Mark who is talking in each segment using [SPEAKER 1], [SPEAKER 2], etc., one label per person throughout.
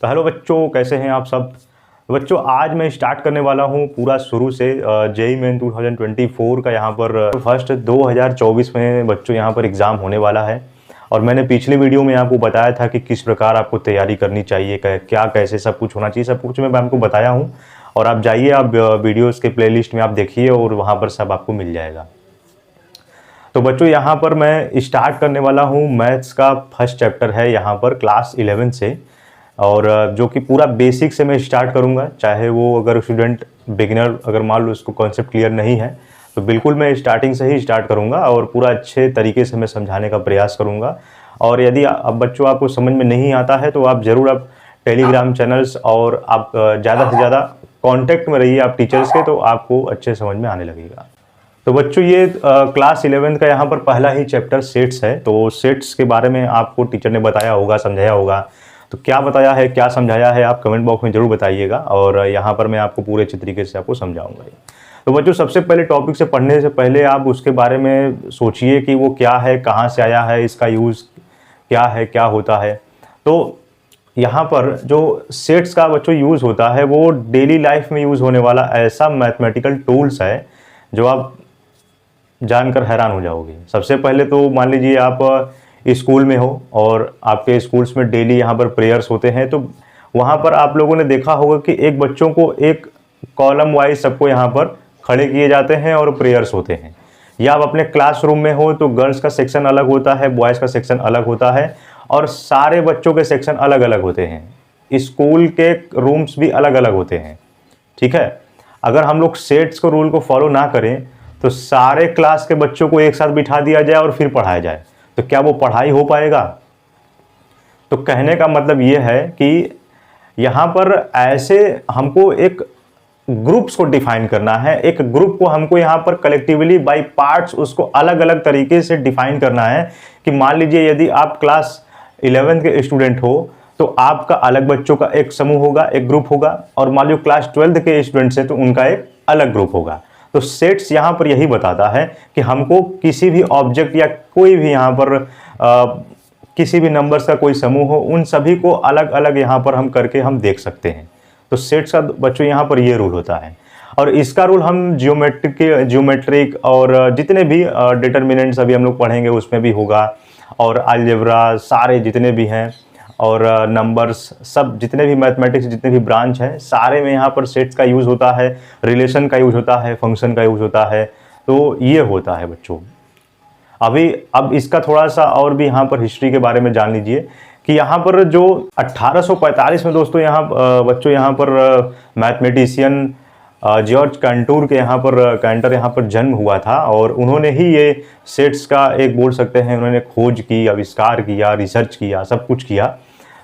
[SPEAKER 1] तो हेलो बच्चों, कैसे हैं आप सब। बच्चों आज मैं स्टार्ट करने वाला हूं पूरा शुरू से। जेईई मेन 2024 का यहाँ पर फर्स्ट 2024 में बच्चों यहाँ पर एग्ज़ाम होने वाला है। और मैंने पिछली वीडियो में आपको बताया था कि किस प्रकार आपको तैयारी करनी चाहिए, क्या कैसे सब कुछ होना चाहिए, सब कुछ मैं आपको बताया हूँ। और आप जाइए, आप वीडियोज़ के प्लेलिस्ट में आप देखिए और वहाँ पर सब आपको मिल जाएगा। तो बच्चों यहाँ पर मैं स्टार्ट करने वाला हूँ मैथ्स का फर्स्ट चैप्टर है यहाँ पर क्लास 11 से। और जो कि पूरा बेसिक से मैं स्टार्ट करूँगा, चाहे वो अगर स्टूडेंट बिगिनर अगर मान लो उसको कॉन्सेप्ट क्लियर नहीं है तो बिल्कुल मैं स्टार्टिंग से ही स्टार्ट करूँगा और पूरा अच्छे तरीके से मैं समझाने का प्रयास करूँगा। और यदि अब बच्चों आपको समझ में नहीं आता है तो आप ज़रूर आप टेलीग्राम चैनल्स और आप ज़्यादा से ज़्यादा कॉन्टेक्ट में रहिए आप टीचर्स के, तो आपको अच्छे समझ में आने लगेगा। तो बच्चों ये क्लास 11 का यहाँ पर पहला ही चैप्टर सेट्स है। तो सेट्स के बारे में आपको टीचर ने बताया होगा, समझाया होगा। तो क्या बताया है, क्या समझाया है, आप कमेंट बॉक्स में ज़रूर बताइएगा और यहाँ पर मैं आपको पूरे अच्छे तरीके से आपको समझाऊंगा। तो बच्चों सबसे पहले टॉपिक से पढ़ने से पहले आप उसके बारे में सोचिए कि वो क्या है, कहाँ से आया है, इसका यूज़ क्या है, क्या होता है। तो यहाँ पर जो सेट्स का बच्चों यूज़ होता है वो डेली लाइफ में यूज़ होने वाला ऐसा मैथमेटिकल टूल्स है जो आप जानकर हैरान हो जाओगे। सबसे पहले तो मान लीजिए आप स्कूल में हो और आपके स्कूल्स में डेली यहाँ पर प्रेयर्स होते हैं, तो वहाँ पर आप लोगों ने देखा होगा कि एक बच्चों को एक कॉलम वाइज सबको यहाँ पर खड़े किए जाते हैं और प्रेयर्स होते हैं। या आप अपने क्लासरूम में हो तो गर्ल्स का सेक्शन अलग होता है, बॉयज़ का सेक्शन अलग होता है और सारे बच्चों के सेक्शन अलग अलग होते हैं। स्कूल के रूम्स भी अलग अलग होते हैं, ठीक है। अगर हम लोग सेट्स को रूल को फॉलो ना करें तो सारे क्लास के बच्चों को एक साथ बिठा दिया जाए और फिर पढ़ाया जाए तो क्या वो पढ़ाई हो पाएगा। तो कहने का मतलब ये है कि यहाँ पर ऐसे हमको एक ग्रुप्स को डिफाइन करना है, एक ग्रुप को हमको यहाँ पर कलेक्टिवली बाय पार्ट्स उसको अलग अलग तरीके से डिफाइन करना है। कि मान लीजिए यदि आप क्लास 11 के स्टूडेंट हो तो आपका अलग बच्चों का एक समूह होगा, एक ग्रुप होगा, और मान लो क्लास 12 के स्टूडेंट्स हैं तो उनका एक अलग ग्रुप होगा। तो सेट्स यहाँ पर यही बताता है कि हमको किसी भी ऑब्जेक्ट या कोई भी यहाँ पर किसी भी नंबर्स का कोई समूह हो, उन सभी को अलग अलग यहाँ पर हम करके हम देख सकते हैं। तो सेट्स का बच्चों यहाँ पर ये रूल होता है। और इसका रूल हम जियोमेट्रिक और जितने भी डिटर्मिनेंट्स अभी हम लोग पढ़ेंगे उसमें भी होगा, और अलजेब्रा सारे जितने भी हैं और नंबर्स सब जितने भी मैथमेटिक्स जितने भी ब्रांच हैं सारे में यहाँ पर सेट्स का यूज़ होता है, रिलेशन का यूज़ होता है, फंक्शन का यूज़ होता है। तो ये होता है बच्चों। अब इसका थोड़ा सा और भी यहाँ पर हिस्ट्री के बारे में जान लीजिए कि यहाँ पर जो 1845 में दोस्तों यहाँ पर मैथमेटिशियन जॉर्ज कैंटर यहाँ पर जन्म हुआ था। और उन्होंने ही ये सेट्स का एक बोल सकते हैं उन्होंने खोज की, आविष्कार किया, रिसर्च किया, सब कुछ किया।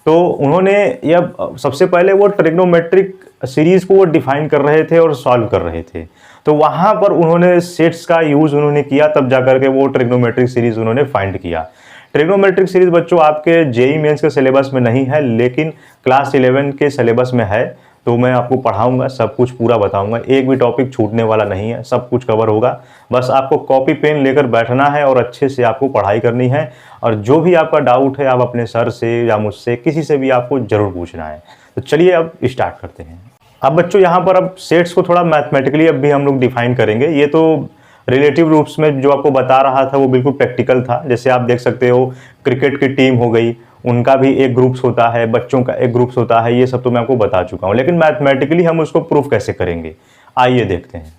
[SPEAKER 1] तो उन्होंने यह सबसे पहले वो ट्रिग्नोमेट्रिक सीरीज़ को वो डिफाइन कर रहे थे और सॉल्व कर रहे थे। तो वहाँ पर उन्होंने सेट्स का यूज़ उन्होंने किया, तब जाकर के वो ट्रिग्नोमेट्रिक सीरीज़ उन्होंने फाइंड किया। ट्रिग्नोमेट्रिक सीरीज़ बच्चों आपके जेईई मेंस के सिलेबस में नहीं है लेकिन क्लास 11 के सिलेबस में है। तो मैं आपको पढ़ाऊंगा, सब कुछ पूरा बताऊंगा, एक भी टॉपिक छूटने वाला नहीं है, सब कुछ कवर होगा। बस आपको कॉपी पेन लेकर बैठना है और अच्छे से आपको पढ़ाई करनी है। और जो भी आपका डाउट है आप अपने सर से या मुझसे किसी से भी आपको ज़रूर पूछना है। तो चलिए अब स्टार्ट करते हैं। अब बच्चों यहाँ पर अब सेट्स को थोड़ा मैथमेटिकली अब भी हम लोग डिफाइन करेंगे। ये तो रिलेटिव रूप्स में जो आपको बता रहा था वो बिल्कुल प्रैक्टिकल था। जैसे आप देख सकते हो क्रिकेट की टीम हो गई, उनका भी एक ग्रुप्स होता है, बच्चों का एक ग्रुप्स होता है, ये सब तो मैं आपको बता चुका हूँ। लेकिन मैथमेटिकली हम उसको प्रूफ कैसे करेंगे, आइए देखते हैं।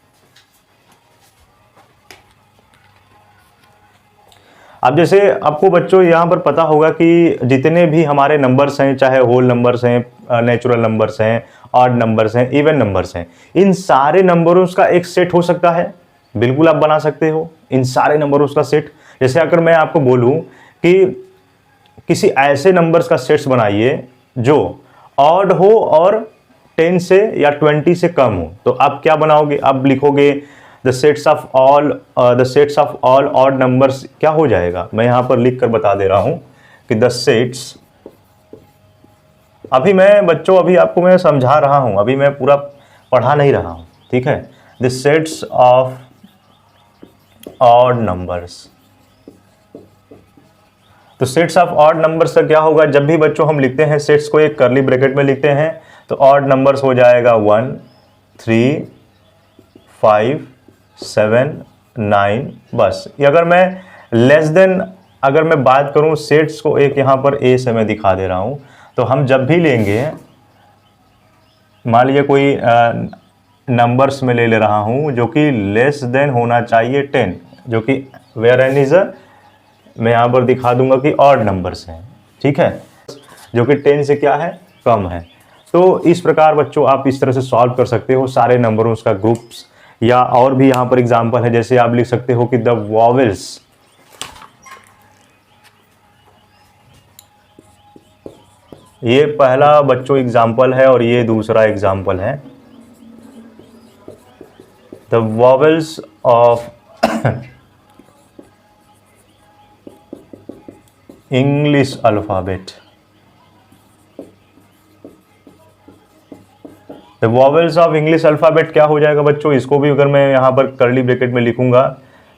[SPEAKER 1] अब जैसे आपको बच्चों यहाँ पर पता होगा कि जितने भी हमारे नंबर्स हैं, चाहे होल नंबर्स हैं, नेचुरल नंबर्स हैं, ऑड नंबर्स हैं, इवन नंबर्स हैं, इन सारे नंबरों का एक सेट हो सकता है। बिल्कुल आप बना सकते हो इन सारे नंबरों का सेट। जैसे अगर मैं आपको बोलूं कि किसी ऐसे नंबर्स का सेट्स बनाइए जो ऑड हो और 10 से या 20 से कम हो, तो आप क्या बनाओगे, आप लिखोगे the sets of all odd numbers. क्या हो जाएगा, मैं यहां पर लिख कर बता दे रहा हूं कि द सेट्स, अभी मैं बच्चों अभी आपको मैं समझा रहा हूं, अभी मैं पूरा पढ़ा नहीं रहा हूं, ठीक है। The sets of odd numbers तो सेट्स ऑफ ऑड नंबर्स का क्या होगा, जब भी बच्चों हम लिखते हैं सेट्स को एक करली ब्रैकेट में लिखते हैं तो ऑड नंबर्स हो जाएगा 1 3 5 7 9। बस अगर मैं लेस देन अगर मैं बात करूं सेट्स को एक यहां पर ए से मैं दिखा दे रहा हूं, तो हम जब भी लेंगे, मान लीजिए कोई नंबर्स में ले रहा हूं जो कि लेस देन होना चाहिए 10, जो कि वेयर एन इज मैं यहां पर दिखा दूंगा कि ऑड नंबर्स हैं, ठीक है, जो कि 10 से क्या है, कम है। तो इस प्रकार बच्चों आप इस तरह से सॉल्व कर सकते हो सारे नंबरों का ग्रुप्स। या और भी यहां पर एग्जांपल है, जैसे आप लिख सकते हो कि द वॉवेल्स, ये पहला बच्चों एग्जाम्पल है और ये दूसरा एग्जाम्पल है। The vowels of English alphabet, the vowels of English alphabet क्या हो जाएगा बच्चों, इसको भी अगर मैं यहाँ पर कर्ली ब्रैकेट में लिखूंगा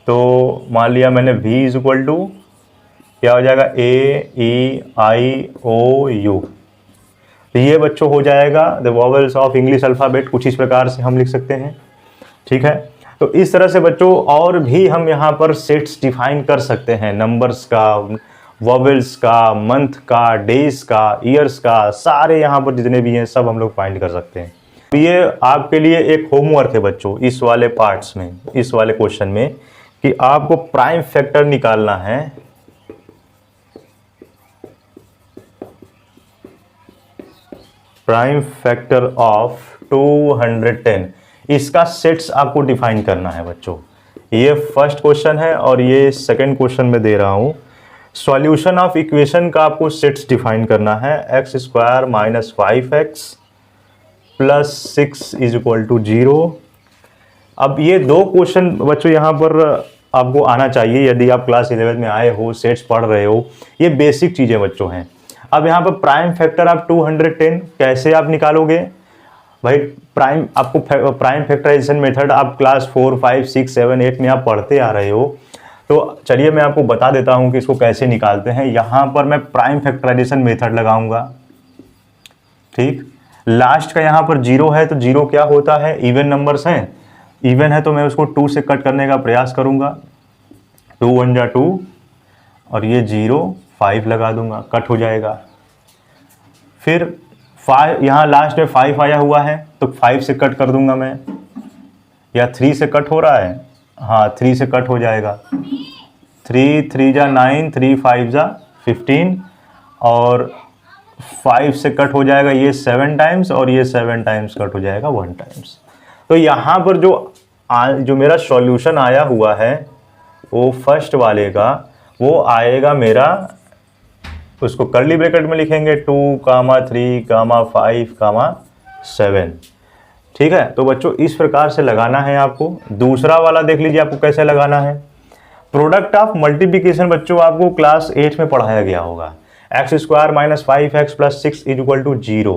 [SPEAKER 1] तो मान लिया मैंने v इज इक्वल टू क्या हो जाएगा, AEIOU। तो ये बच्चों हो जाएगा the vowels of English alphabet, कुछ इस प्रकार से हम लिख सकते हैं, ठीक है। तो इस तरह से बच्चों और भी हम यहाँ पर सेट्स डिफाइन कर सकते हैं, नंबर्स का, वॉवेल्स का, मंथ का, डेज का, ईयर्स का, सारे यहाँ पर जितने भी हैं सब हम लोग फाइंड कर सकते हैं। तो ये आपके लिए एक होमवर्क है बच्चों इस वाले पार्ट्स में, इस वाले क्वेश्चन में, कि आपको प्राइम फैक्टर निकालना है। प्राइम फैक्टर ऑफ 210, इसका सेट्स आपको डिफाइन करना है बच्चों। ये फर्स्ट क्वेश्चन है और ये सेकंड क्वेश्चन में दे रहा हूं। सॉल्यूशन ऑफ इक्वेशन का आपको सेट्स डिफाइन करना है। x square minus 5x plus 6 is equal to 0। अब ये दो क्वेश्चन बच्चों यहाँ पर आपको आना चाहिए यदि आप क्लास 11 में आए हो, सेट्स पढ़ रहे हो, ये बेसिक चीज़ें बच्चों हैं। अब यहाँ पर प्राइम फैक्टर आप 210 कैसे आप निकालोगे भाई, प्राइम आपको प्राइम फैक्टराइजेशन मेथड आप क्लास 4 5 6 7 8 में आप पढ़ते आ रहे हो। तो चलिए मैं आपको बता देता हूँ कि इसको कैसे निकालते हैं। यहाँ पर मैं प्राइम फैक्टराइजेशन मेथड लगाऊंगा, ठीक। लास्ट का यहाँ पर 0 है तो 0 क्या होता है, इवन नंबर्स हैं, इवन है तो मैं उसको 2 से कट करने का प्रयास करूँगा। 2 1 जा 2 और ये 0 5 लगा दूंगा, कट हो जाएगा। फिर 5 यहाँ लास्ट में 5 आया हुआ है तो 5 से कट कर दूंगा मैं, या 3 से कट हो रहा है, हाँ 3 से कट हो जाएगा। 3 3 जा 9, 3 5 जा 15 और 5 से कट हो जाएगा ये 7 टाइम्स और ये 7 टाइम्स कट हो जाएगा 1 टाइम्स। तो यहाँ पर जो मेरा सॉल्यूशन आया हुआ है वो फर्स्ट वाले का वो आएगा मेरा, उसको कर्ली ब्रैकेट में लिखेंगे 2, 3, 5, 7, ठीक है। तो बच्चों इस प्रकार से लगाना है आपको। दूसरा वाला देख लीजिए आपको कैसे लगाना है। प्रोडक्ट ऑफ मल्टीप्लिकेशन बच्चों आपको क्लास 8 में पढ़ाया गया होगा। x square minus 5x plus 6 is equal to 0।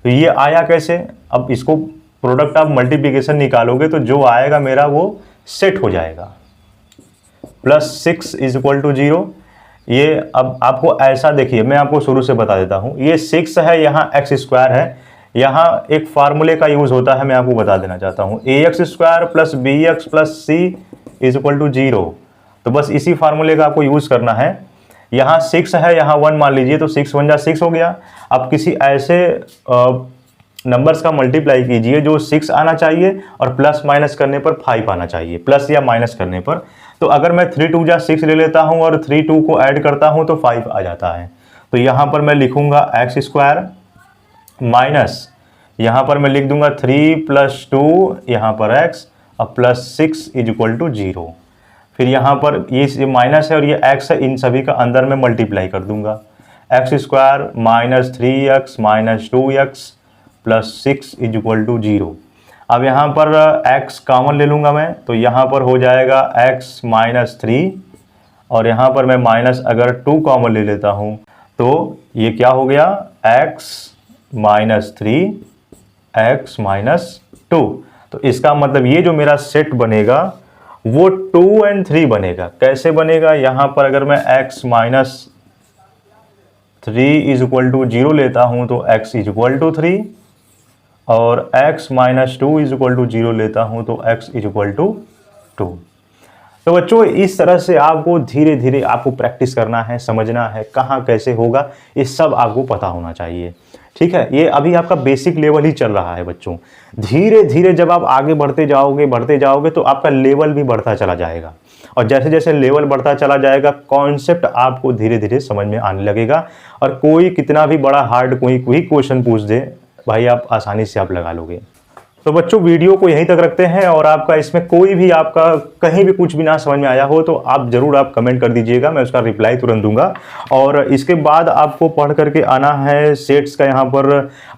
[SPEAKER 1] तो ये आया कैसे, अब इसको प्रोडक्ट ऑफ मल्टीप्लिकेशन निकालोगे तो जो आएगा मेरा वो सेट हो जाएगा। Plus 6 is equal to 0। ये अब आपको ऐसा देखिए, मैं आपको शुरू से बता देता हूँ। ये 6 है, यहाँ x स्क्वायर है, यहाँ एक फार्मूले का यूज होता है, मैं आपको बता देना चाहता हूँ। ax square plus bx plus c is equal to 0। तो बस इसी फार्मूले का आपको यूज करना है। यहाँ 6 है, यहाँ 1 मान लीजिए तो 6 1 जा 6 हो गया। अब किसी ऐसे नंबर्स का मल्टीप्लाई कीजिए जो 6 आना चाहिए और प्लस माइनस करने पर 5 आना चाहिए, प्लस या माइनस करने पर। तो अगर मैं 3 2 जा 6 ले लेता हूँ और 3 2 को ऐड करता हूँ तो 5 आ जाता है। तो यहाँ पर मैं लिखूंगा x स्क्वायर माइनस, यहाँ पर मैं लिख दूंगा 3 प्लस 2 यहाँ पर x और प्लस 6 इज इक्वल टू 0। फिर यहाँ पर ये माइनस है और ये x है, इन सभी का अंदर में मल्टीप्लाई कर दूंगा। x square minus 3x minus 2x plus 6 is equal to 0। अब यहाँ पर x कॉमन ले लूँगा मैं, तो यहाँ पर हो जाएगा x माइनस 3 और यहाँ पर मैं माइनस अगर 2 कॉमन ले लेता हूँ तो ये क्या हो गया, x माइनस 3 x माइनस 2। तो इसका मतलब ये जो मेरा सेट बनेगा वो 2 और 3 बनेगा। कैसे बनेगा, यहाँ पर अगर मैं x minus 3 is equal to 0 लेता हूँ तो x इज इक्वल टू 3 और x minus 2 is equal to 0 लेता हूँ तो x इज इक्वल टू 2। तो बच्चों इस तरह से आपको धीरे धीरे आपको प्रैक्टिस करना है, समझना है कहाँ कैसे होगा, ये सब आपको पता होना चाहिए। ठीक है, ये अभी आपका बेसिक लेवल ही चल रहा है बच्चों। धीरे धीरे जब आप आगे बढ़ते जाओगे तो आपका लेवल भी बढ़ता चला जाएगा, और जैसे जैसे लेवल बढ़ता चला जाएगा कॉन्सेप्ट आपको धीरे धीरे समझ में आने लगेगा, और कोई कितना भी बड़ा हार्ड कोई क्वेश्चन पूछ दे भाई आप आसानी से आप लगा लोगे। तो बच्चों वीडियो को यहीं तक रखते हैं, और आपका इसमें कोई भी आपका कहीं भी कुछ भी ना समझ में आया हो तो आप ज़रूर आप कमेंट कर दीजिएगा, मैं उसका रिप्लाई तुरंत दूंगा। और इसके बाद आपको पढ़ करके आना है सेट्स का, यहाँ पर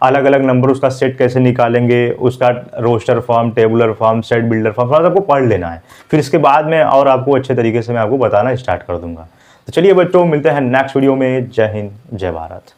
[SPEAKER 1] अलग अलग नंबर उसका सेट कैसे निकालेंगे, उसका roster form, tabular form, set builder form, थोड़ा आपको पढ़ लेना है। फिर इसके बाद में और आपको अच्छे तरीके से मैं आपको बताना स्टार्ट कर दूंगा। तो चलिए बच्चों मिलते हैं नेक्स्ट वीडियो में। जय हिंद, जय भारत।